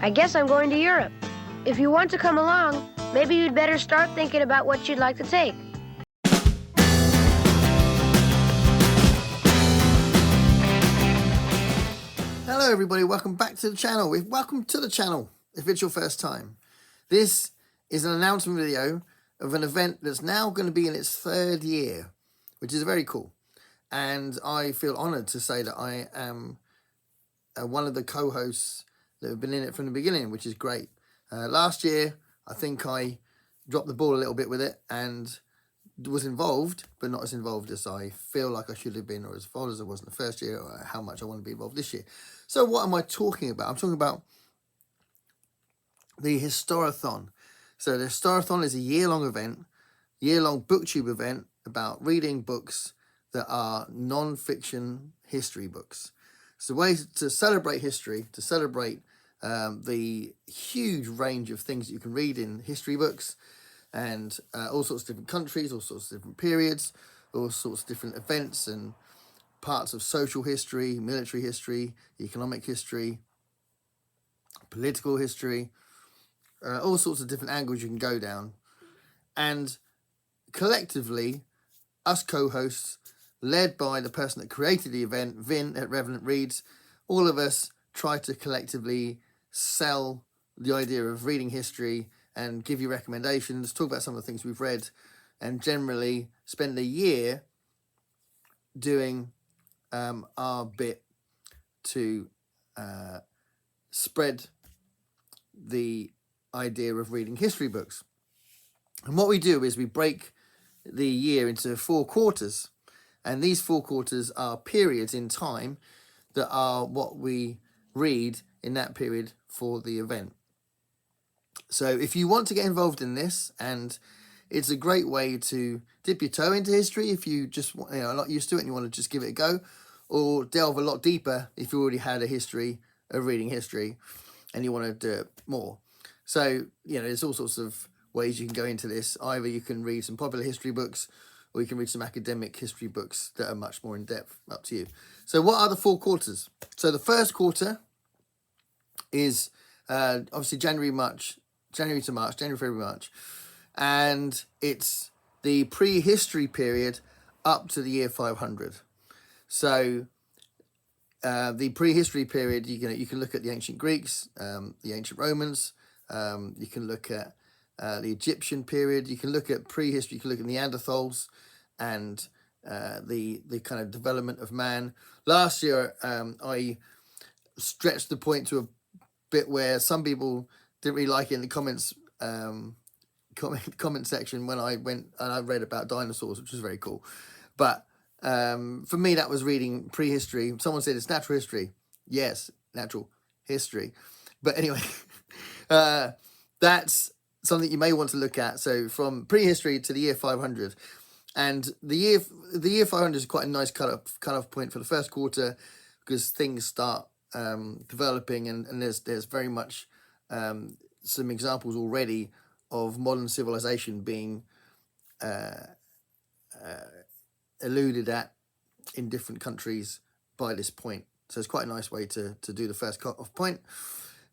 I guess I'm going to Europe. If you want to come along, maybe you'd better start thinking about what you'd like to take. Hello everybody, welcome back to the channel. Welcome to the channel if it's your first time. This is an announcement video of an event that's now going to be in its third year, which is very cool. And I feel honoured to say that I am one of the co-hosts that have been in it from the beginning, which is great. Last year, I think I dropped the ball a little bit with it and was involved, but not as involved as I feel like I should have been, or as involved as I was in the first year, or how much I want to be involved this year. So what am I talking about? I'm talking about the Historathon. So the Historathon is a year-long event, year-long booktube event about reading books that are non-fiction history books. It's a way to celebrate history, to celebrate the huge range of things that you can read in history books, and all sorts of different countries, all sorts of different periods, all sorts of different events and parts of social history, military history, economic history, political history, all sorts of different angles you can go down. And collectively, us co-hosts, led by the person that created the event, Vin at Revenant Reads, all of us try to collectively sell the idea of reading history and give you recommendations, talk about some of the things we've read, and generally spend a year doing our bit to spread the idea of reading history books. And what we do is we break the year into 4 quarters. And these 4 quarters are periods in time that are what we read in that period for the event. So if you want to get involved in this, and it's a great way to dip your toe into history if you just are not used to it and you want to just give it a go, or delve a lot deeper if you already had a history of reading history and you want to do it more. So, there's all sorts of ways you can go into this. Either you can read some popular history books, or you can read some academic history books that are much more in depth, up to you. So what are the 4 quarters? So the first quarter is obviously January, February, March. And it's the prehistory period up to the year 500. So the prehistory period, you can look at the ancient Greeks, the ancient Romans, you can look at the Egyptian period, you can look at prehistory, you can look at Neanderthals, and the kind of development of man. Last year, I stretched the point to a bit where some people didn't really like it in the comments comment section when I went and I read about dinosaurs, which was very cool. But for me, that was reading prehistory. Someone said it's natural history. Yes, natural history. But anyway, that's something you may want to look at. So from prehistory to the year 500. And the year 500 is quite a nice cut-off point for the first quarter, because things start developing, and there's very much some examples already of modern civilization being alluded at in different countries by this point. So it's quite a nice way to do the first cut-off point.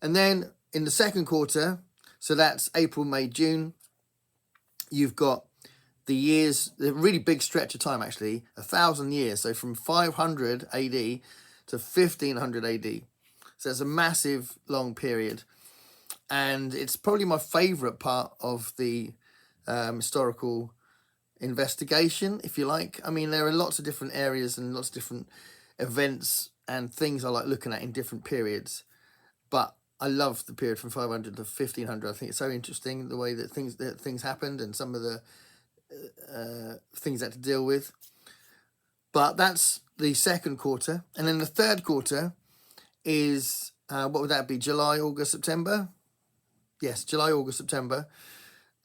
And then in the second quarter, so that's April, May, June, you've got the really big stretch of time, actually, 1,000 years. So from 500 AD to 1500 AD. So it's a massive long period. And it's probably my favourite part of the historical investigation, if you like. I mean, there are lots of different areas and lots of different events and things I like looking at in different periods. But I love the period from 500 to 1500. I think it's so interesting the way that things happened and some of the things I had to deal with. But that's the second quarter. And then the third quarter is, what would that be? July, August, September? Yes, July, August, September.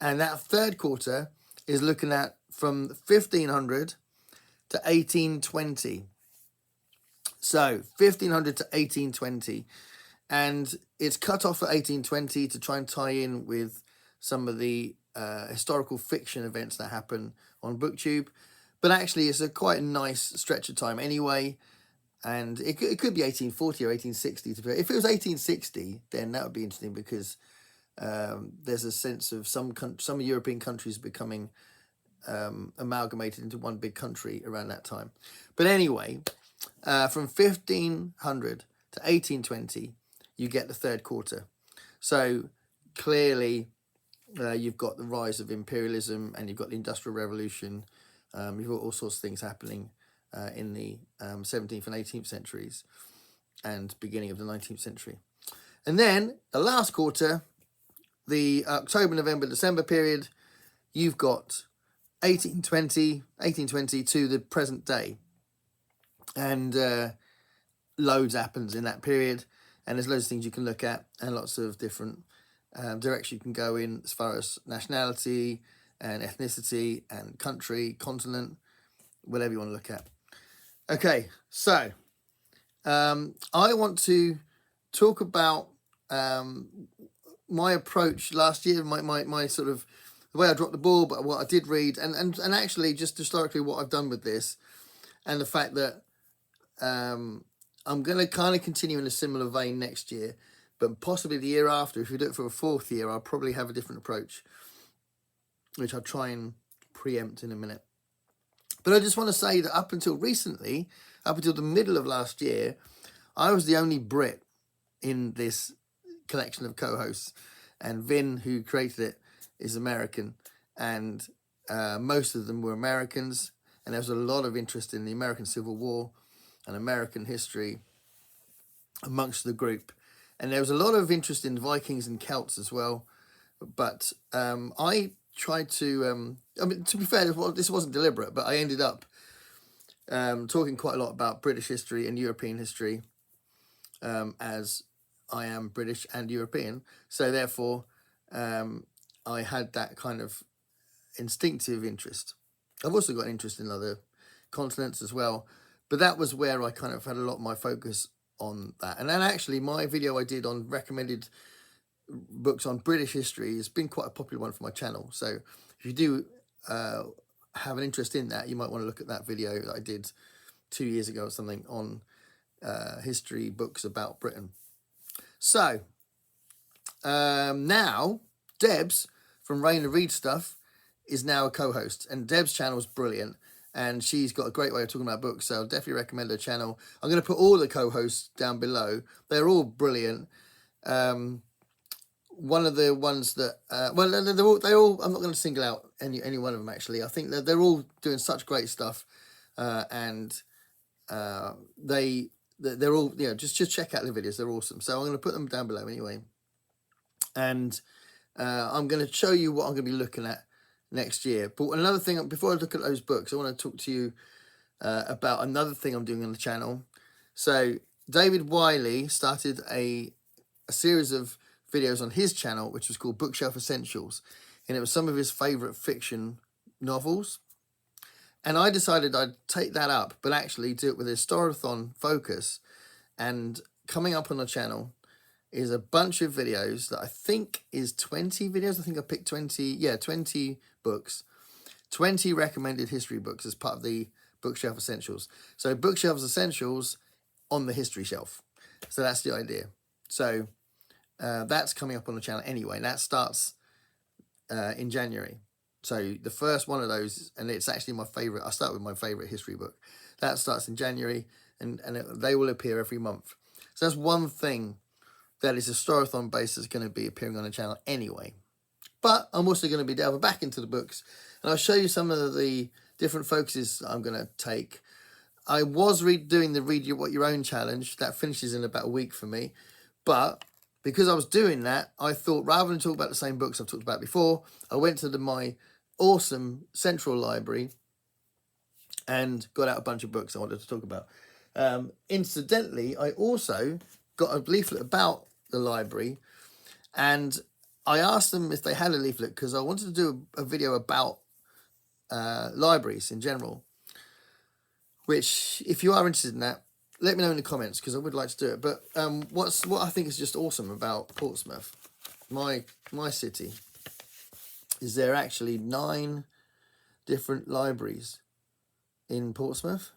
And that third quarter is looking at from 1500 to 1820. So 1500 to 1820. And it's cut off at 1820 to try and tie in with some of the historical fiction events that happen on BookTube. But actually, it's quite a nice stretch of time anyway. and it could be 1840 or 1860. If it was 1860, then that would be interesting, because there's a sense of some European countries becoming amalgamated into one big country around that time. But anyway, from 1500 to 1820, you get the third quarter. So clearly, you've got the rise of imperialism, and you've got the Industrial Revolution. You've got all sorts of things happening in the 17th and 18th centuries, and beginning of the 19th century. And then the last quarter, the October, November, December period, you've got 1820 to the present day. And loads happens in that period, and there's loads of things you can look at, and lots of different directions you can go in as far as nationality and ethnicity and country, continent, whatever you want to look at. Okay, so I want to talk about my approach last year, my sort of the way I dropped the ball, but what I did read, and actually just historically what I've done with this, and the fact that I'm going to kind of continue in a similar vein next year, but possibly the year after, if we do it for a fourth year, I'll probably have a different approach, which I'll try and preempt in a minute. But I just want to say that up until recently, up until the middle of last year, I was the only Brit in this collection of co-hosts, and Vin, who created it, is American, and most of them were Americans, and there was a lot of interest in the American Civil War and American history amongst the group, and there was a lot of interest in Vikings and Celts as well. But I tried to I mean, to be fair, this wasn't deliberate, but I ended up talking quite a lot about British history and European history, as I am British and European, so therefore I had that kind of instinctive interest. I've also got an interest in other continents as well, but that was where I kind of had a lot of my focus on that. And then actually my video I did on recommended books on British history has been quite a popular one for my channel. So if you do have an interest in that, you might want to look at that video that I did 2 years ago or something on history books about Britain. So now Debs from Rain and Read Stuff is now a co-host, and Deb's channel is brilliant, and she's got a great way of talking about books, so I'll definitely recommend her channel. I'm going to put all the co-hosts down below. They're all brilliant. One of the ones that well, they're all I'm not going to single out any one of them, actually. I think they're all doing such great stuff, and they're all, you know, just check out the videos. They're awesome. So I'm going to put them down below anyway, and I'm going to show you what I'm going to be looking at next year. But another thing, before I look at those books, I want to talk to you about another thing I'm doing on the channel. So David Wiley started a series of videos on his channel, which was called Bookshelf Essentials, and it was some of his favorite fiction novels. And I decided I'd take that up, but actually do it with a Historathon focus. And coming up on the channel is a bunch of videos that I think is 20 videos. I think I picked 20 books, 20 recommended history books as part of the Bookshelf Essentials. So Bookshelf Essentials on the history shelf. So that's the idea. So that's coming up on the channel anyway. That starts in January. So the first one of those, and it's actually my favorite. I start with my favorite history book. That starts in January, and they will appear every month. So that's one thing that is a Historathon base that's going to be appearing on the channel anyway. But I'm also going to be delving back into the books, and I'll show you some of the different focuses I'm going to take. I was doing the Read What Your Own challenge. That finishes in about a week for me. But because I was doing that, I thought rather than talk about the same books I've talked about before, I went to my awesome central library and got out a bunch of books I wanted to talk about. Incidentally, I also got a leaflet about the library, and I asked them if they had a leaflet because I wanted to do a video about libraries in general, which, if you are interested in that, let me know in the comments because I would like to do it. But what I think is just awesome about Portsmouth, my city, is there are actually 9 different libraries in Portsmouth.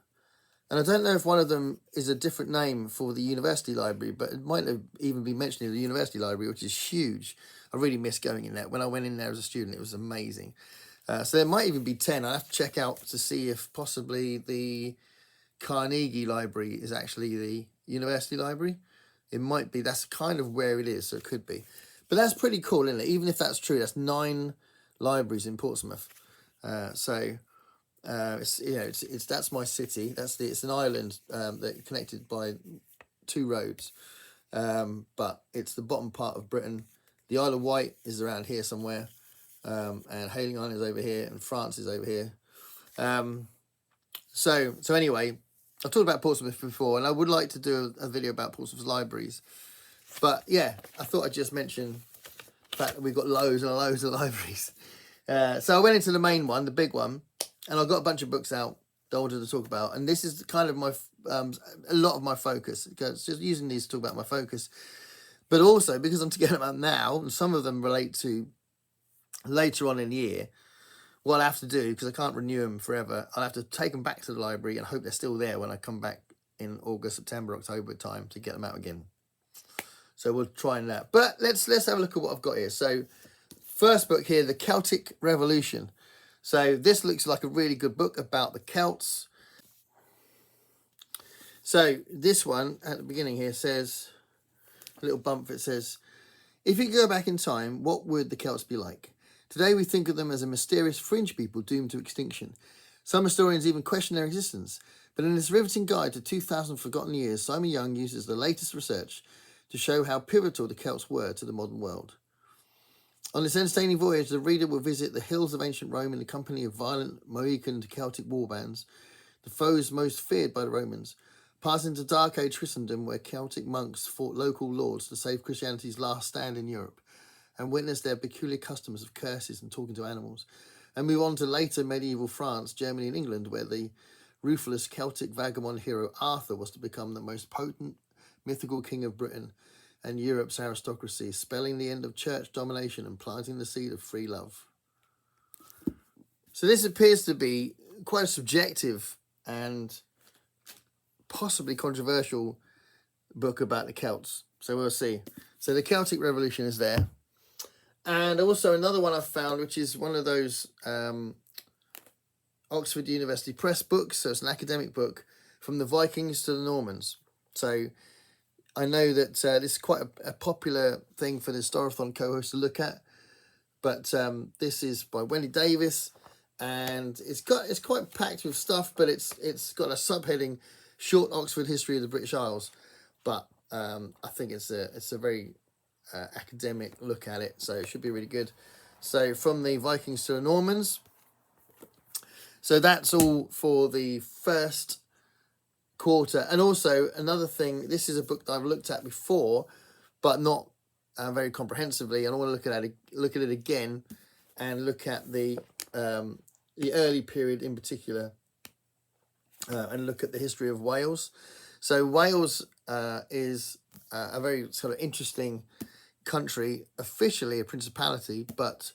And I don't know if one of them is a different name for the university library, but it might have even been mentioning the university library, which is huge. I really miss going in there. When I went in there as a student, it was amazing. So there might even be 10. I'll have to check out to see if possibly the Carnegie Library is actually the university library. It might be. That's kind of where it is, so it could be. But that's pretty cool, isn't it? Even if that's true, that's 9 libraries in Portsmouth. It's it's that's my city. It's an island that connected by 2 roads, but it's the bottom part of Britain. The Isle of Wight is around here somewhere, and Hailing Island is over here, and France is over here. So anyway, I've talked about Portsmouth before, and I would like to do a video about Portsmouth's libraries. But yeah, I thought I'd just mention the fact that we've got loads and loads of libraries. So I went into the main one, the big one, and I've got a bunch of books out that I wanted to talk about. And this is kind of my a lot of my focus. Because just using these to talk about my focus. But also, because I'm together about now, and some of them relate to later on in the year, what I have to do, because I can't renew them forever, I'll have to take them back to the library and hope they're still there when I come back in August, September, October time to get them out again. So we'll try and that. But let's have a look at what I've got here. So first book here, The Celtic Revolution. So this looks like a really good book about the Celts. So this one at the beginning here says, a little bump, it says, if you could go back in time, what would the Celts be like? Today we think of them as a mysterious fringe people doomed to extinction. Some historians even question their existence. But in this riveting guide to 2,000 forgotten years, Simon Young uses the latest research to show how pivotal the Celts were to the modern world. On this entertaining voyage, the reader will visit the hills of ancient Rome in the company of violent Mohican Celtic warbands, the foes most feared by the Romans, pass into Dark Age Christendom where Celtic monks fought local lords to save Christianity's last stand in Europe, and witness their peculiar customs of curses and talking to animals, and move on to later medieval France, Germany and England, where the ruthless Celtic vagabond hero Arthur was to become the most potent mythical king of Britain and Europe's aristocracy, spelling the end of church domination and planting the seed of free love. So this appears to be quite a subjective and possibly controversial book about the Celts. So we'll see. So the Celtic Revolution is there. And also another one I've found, which is one of those Oxford University Press books. So it's an academic book, From the Vikings to the Normans. So I know that this is quite a popular thing for the Historathon co-host to look at. But this is by Wendy Davis. And it's quite packed with stuff, but it's got a subheading, Short Oxford History of the British Isles. But I think it's a very academic look at it, so it should be really good. So From the Vikings to the Normans. So that's all for the first quarter. And also another thing, this is a book that I've looked at before, but not very comprehensively, and I want to look at it again and look at the early period in particular, and look at the history of Wales. So Wales is a very sort of interesting country, officially a principality, but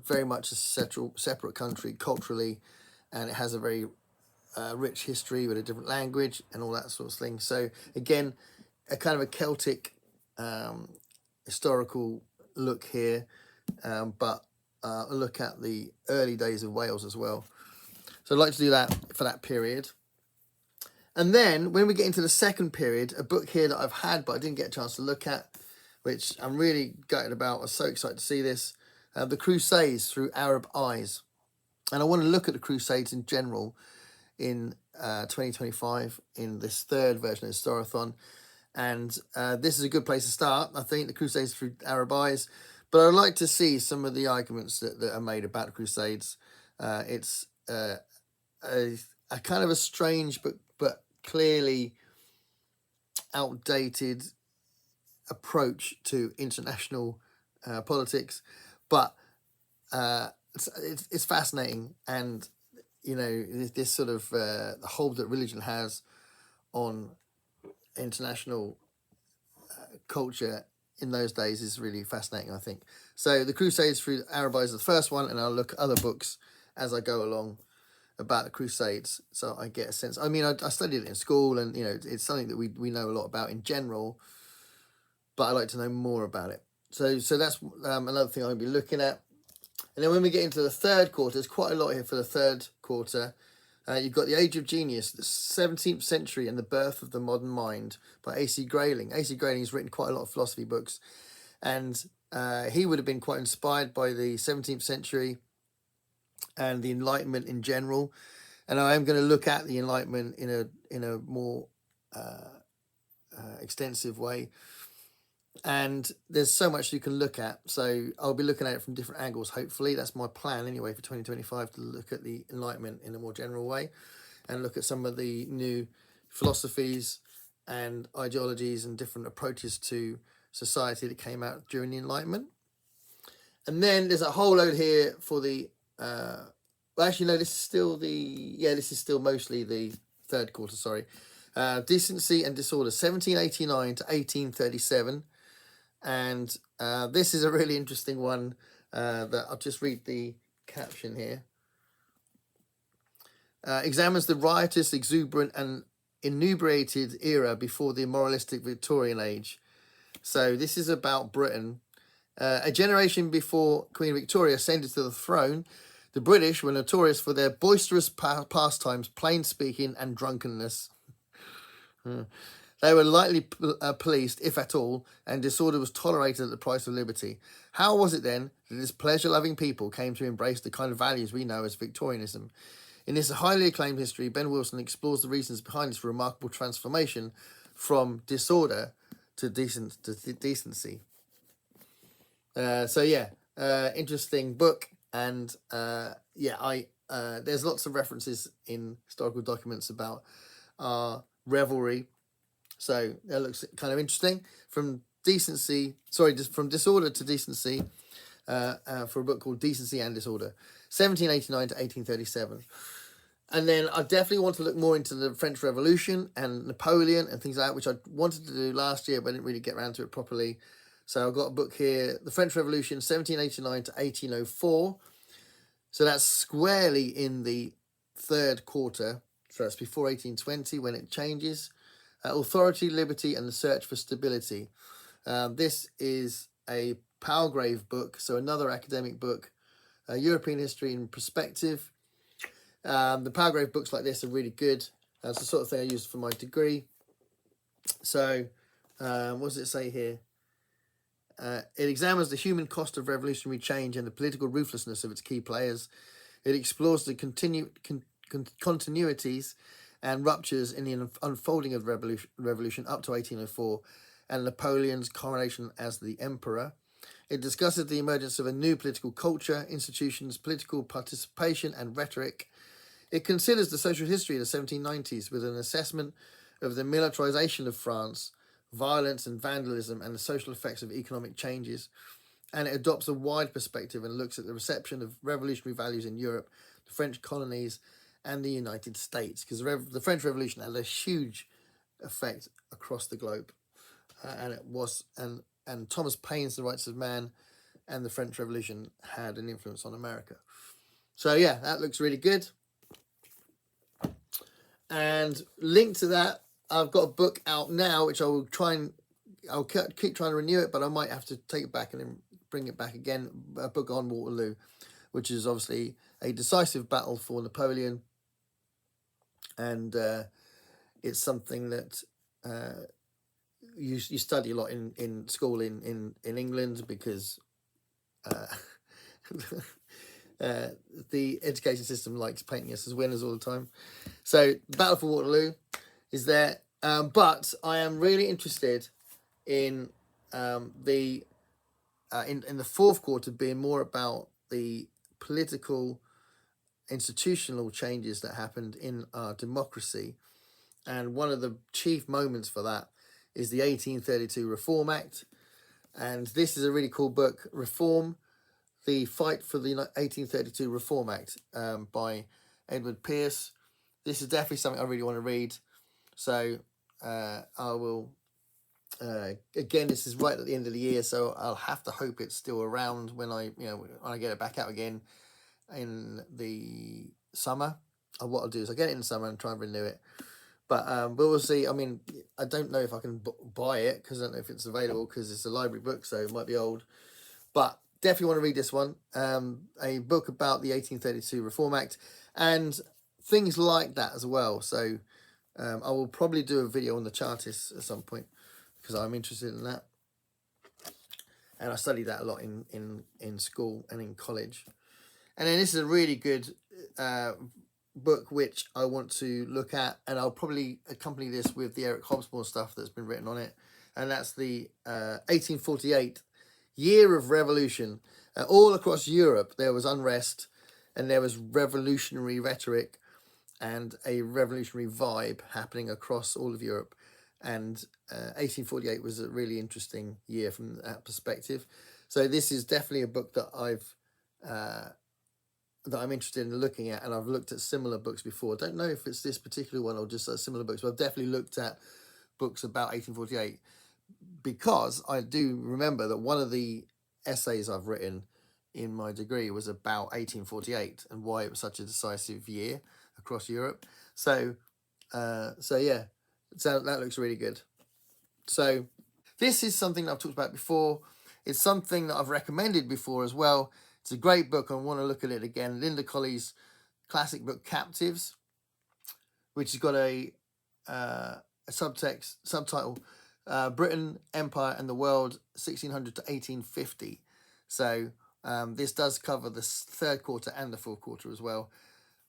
very much a separate country culturally, and it has a very rich history with a different language and all that sort of thing. So again, a kind of a Celtic historical look here, but a look at the early days of Wales as well. So I'd like to do that for that period. And then when we get into the second period, a book here that I've had but I didn't get a chance to look at, which I'm really gutted about. I'm so excited to see this. The Crusades Through Arab Eyes. And I want to look at the Crusades in general in 2025 in this third version of Historathon. And this is a good place to start, I think, the Crusades Through Arab Eyes. But I'd like to see some of the arguments that are made about the Crusades. It's a kind of a strange but clearly outdated approach to international politics, but it's fascinating, and you know, this sort of hold that religion has on international culture in those days is really fascinating, I think. So the Crusades Through Arab Eyes is the first one, and I'll look at other books as I go along about the Crusades, so I get a sense. I mean, I studied it in school, and it's something that we know a lot about in general, but I like to know more about it. So that's another thing I'll be looking at. And then when we get into the third quarter, there's quite a lot here for the third quarter. You've got The Age of Genius, the 17th Century and the Birth of the Modern Mind by A.C. Grayling. A.C. Grayling has written quite a lot of philosophy books, and he would have been quite inspired by the 17th century and the Enlightenment in general. And I am going to look at the Enlightenment in a more extensive way. And there's so much you can look at, so I'll be looking at it from different angles. Hopefully, that's my plan anyway for 2025, to look at the Enlightenment in a more general way, and look at some of the new philosophies and ideologies and different approaches to society that came out during the Enlightenment. And then there's a whole load here for the this is still mostly the third quarter, sorry. Decency and Disorder, 1789 to 1837. And this is a really interesting one that I'll just read the caption here. Examines the riotous, exuberant and inebriated era before the moralistic Victorian age. So this is about Britain. A generation before Queen Victoria ascended to the throne, the British were notorious for their boisterous pastimes, plain speaking and drunkenness. They were lightly policed, if at all, and disorder was tolerated at the price of liberty. How was it then that this pleasure-loving people came to embrace the kind of values we know as Victorianism? In this highly acclaimed history, Ben Wilson explores the reasons behind this remarkable transformation from disorder to decency. Interesting book, and there's lots of references in historical documents about revelry. So that looks kind of interesting. From disorder to decency, for a book called Decency and Disorder, 1789 to 1837. And then I definitely want to look more into the French Revolution and Napoleon and things like that, which I wanted to do last year, but I didn't really get around to it properly. So I've got a book here, The French Revolution, 1789 to 1804. So that's squarely in the third quarter. So that's before 1820 when it changes. Authority, Liberty, and the Search for Stability. This is a Palgrave book, so another academic book, European History in Perspective. The Palgrave books like this are really good. That's the sort of thing I used for my degree. So, what does it say here? It examines the human cost of revolutionary change and the political ruthlessness of its key players. It explores the continuities and ruptures in the unfolding of the revolution up to 1804 and Napoleon's coronation as the emperor. It discusses the emergence of a new political culture, institutions, political participation and rhetoric. It considers the social history of the 1790s with an assessment of the militarization of France, violence and vandalism, and the social effects of economic changes. And it adopts a wide perspective and looks at the reception of revolutionary values in Europe, the French colonies, and the United States, because the French Revolution had a huge effect across the globe, and Thomas Paine's The Rights of Man and the French Revolution had an influence on America. So yeah, that looks really good. And linked to that, I've got a book out now, which I'll keep trying to renew it, but I might have to take it back and then bring it back again. A book on Waterloo, which is obviously a decisive battle for Napoleon. And it's something that you study a lot in school in England, because the education system likes painting us as winners all the time. So the Battle for Waterloo is there, but I am really interested in the fourth quarter being more about the political institutional changes that happened in our democracy. And one of the chief moments for that is the 1832 Reform Act. And this is a really cool book, Reform, The Fight for the 1832 Reform Act, by Edward Pierce. This is definitely something I really want to read. So I will, again, this is right at the end of the year, so I'll have to hope it's still around when I get it back out again in the summer. what I'll do is I'll get it in the summer and try and renew it. But we'll see. I mean, I don't know if I can buy it because I don't know if it's available because it's a library book, so it might be old. But definitely want to read this one. A book about the 1832 Reform Act and things like that as well. So I will probably do a video on the Chartists at some point because I'm interested in that. And I studied that a lot in school and in college. And then this is a really good book which I want to look at, and I'll probably accompany this with the Eric Hobsbawm stuff that's been written on it, and that's the 1848 Year of Revolution. All across Europe there was unrest and there was revolutionary rhetoric and a revolutionary vibe happening across all of Europe, and 1848 was a really interesting year from that perspective. So this is definitely a book that I'm interested in looking at, and I've looked at similar books before. I don't know if it's this particular one or just similar books, but I've definitely looked at books about 1848 because I do remember that one of the essays I've written in my degree was about 1848 and why it was such a decisive year across Europe. So yeah, so that looks really good. So this is something that I've talked about before. It's something that I've recommended before as well. It's a great book. I want to look at it again. Linda Colley's classic book, Captives, which has got a subtitle, Britain, Empire and the World, 1600 to 1850. So this does cover the third quarter and the fourth quarter as well.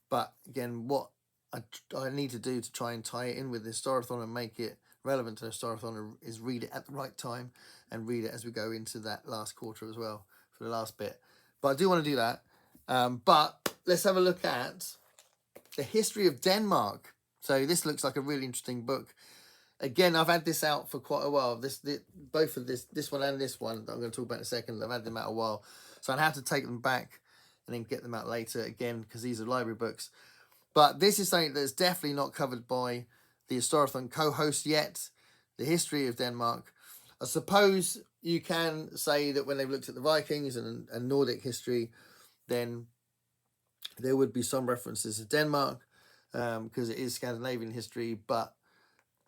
But again, what I need to do to try and tie it in with the Historathon and make it relevant to the Historathon is read it at the right time and read it as we go into that last quarter as well for the last bit. But I do want to do that. But let's have a look at the history of Denmark. So this looks like a really interesting book. Again, I've had this out for quite a while. Both of this one and this one that I'm going to talk about in a second, I've had them out a while. So I'd have to take them back and then get them out later again because these are library books. But this is something that's definitely not covered by the Historathon co-host yet, the history of Denmark. I suppose you can say that when they've looked at the Vikings and Nordic history, then there would be some references to Denmark because it is Scandinavian history. But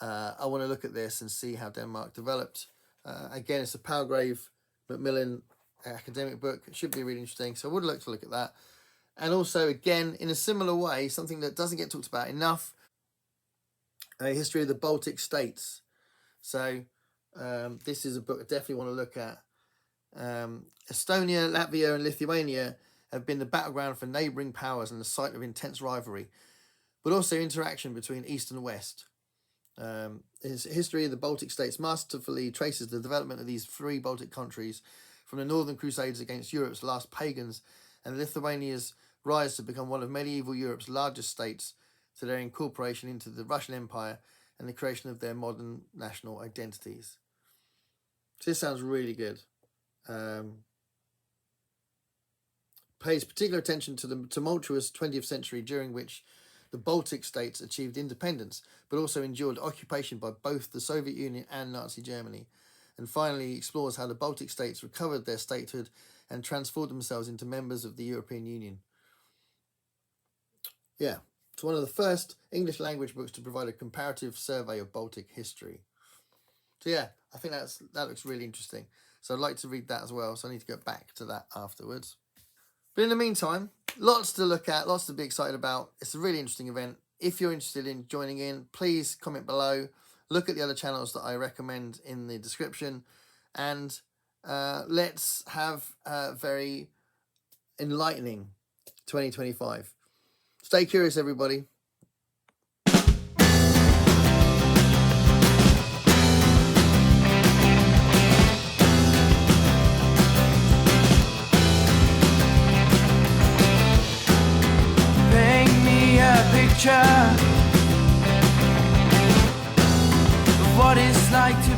I want to look at this and see how Denmark developed. Again, it's a Palgrave Macmillan academic book. It should be really interesting. So I would like to look at that. And also, again, in a similar way, something that doesn't get talked about enough, a history of the Baltic states. So this is a book I definitely want to look at. Estonia, Latvia and Lithuania have been the battleground for neighbouring powers and the site of intense rivalry, but also interaction between East and West. His history of the Baltic states masterfully traces the development of these three Baltic countries from the Northern Crusades against Europe's last pagans and Lithuania's rise to become one of medieval Europe's largest states, to their incorporation into the Russian Empire and the creation of their modern national identities. So this sounds really good. Pays particular attention to the tumultuous 20th century during which the Baltic states achieved independence, but also endured occupation by both the Soviet Union and Nazi Germany, and finally explores how the Baltic states recovered their statehood and transformed themselves into members of the European Union. Yeah, it's one of the first English language books to provide a comparative survey of Baltic history. So yeah, I think that looks really interesting. So I'd like to read that as well, so I need to go back to that afterwards. But in the meantime, lots to look at, lots to be excited about. It's a really interesting event. If you're interested in joining in, please comment below. Look at the other channels that I recommend in the description. And let's have a very enlightening 2025. Stay curious, everybody. Paint me a picture of what it's like to